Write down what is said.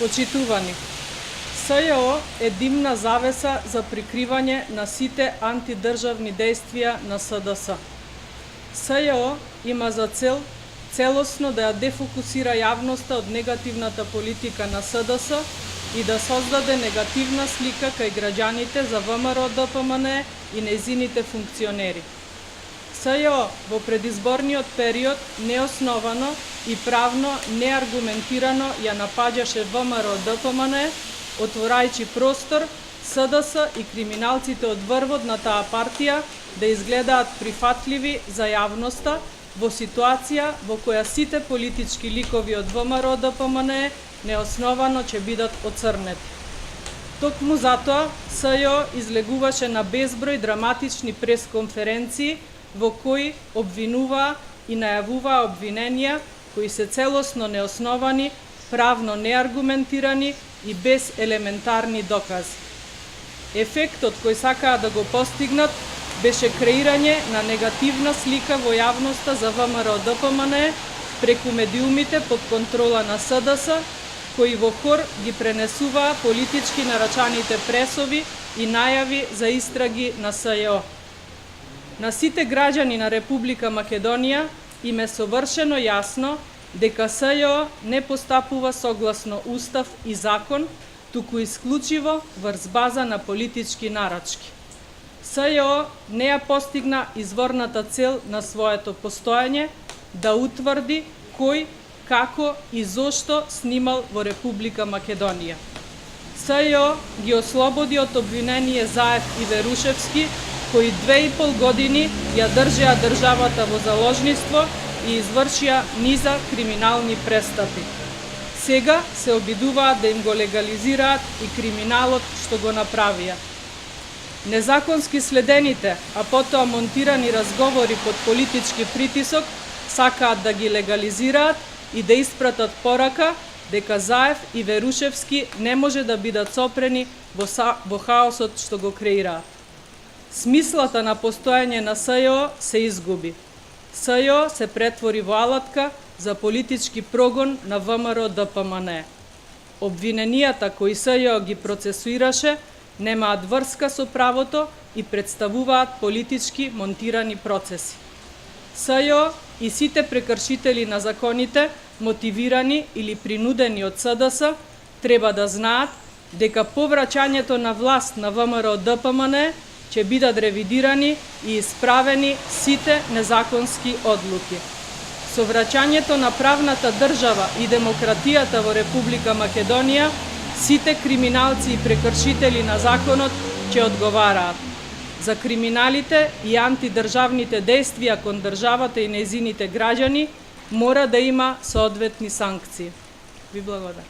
Почитувани, СЈО е димна завеса за прикривање на сите антидржавни действија на СДС. СЈО има за цел целосно да ја дефокусира јавноста од негативната политика на СДС и да создаде негативна слика кај граѓаните за ВМРО-ДПМНЕ и нејзините функционери. СЈО во предизборниот период неосновано и правно неаргументирано ја напаѓаше ВМРО-ДПМНЕ, отворајќи простор СДС и криминалците од врвот на таа партија да изгледаат прифатливи за јавноста во ситуација во која сите политички ликови од ВМРО-ДПМНЕ неосновано ќе бидат оцрнети. Токму затоа СЈО излегуваше на безброј драматични пресконференции во кои обвинуваа и најавуваа обвиненија кои се целосно неосновани, правно неаргументирани и без елементарни докази. Ефектот кој сакаа да го постигнат беше креирање на негативна слика во јавноста за ВМРО-ДПМНЕ преку медиумите под контрола на СДС, кои во хор ги пренесуваа политички нарачаните пресови и најави за истраги на СЈО. На сите граѓани на Република Македонија им е совршено јасно дека СЈО не постапува согласно Устав и закон, туку исклучиво врз база на политички нарачки. СЈО не ја постигна изворната цел на своето постоење да утврди кој, како и зошто снимал во Република Македонија. СЈО ги ослободи од обвинение Заев и Верушевски, кои 2,5 години ја држеа државата во заложниство и извршија низа криминални престапи. Сега се обидуваат да им го легализираат и криминалот што го направија. Незаконски следените, а потоа монтирани разговори под политички притисок сакаат да ги легализираат и да испратат порака дека Заев и Верушевски не може да бидат сопрени во хаосот што го креираат. Смислата на постоење на СЈО се изгуби. СЈО се претвори во алатка за политички прогон на ВМРО-ДПМНЕ. Обвиненијата кои СЈО ги процесуираше немаат врска со правото и представуваат политички монтирани процеси. СЈО и сите прекршители на законите, мотивирани или принудени од СДС, треба да знаат дека по враќањето на власт на ВМРО-ДПМНЕ ќе бидат ревидирани и исправени сите незаконски одлуки. Со враќањето на правната држава и демократијата во Република Македонија, сите криминалци и прекршители на законот ќе одговараат. За криминалите и антидржавните действија кон државата и нејзините граѓани мора да има соодветни санкции. Ви благодарам.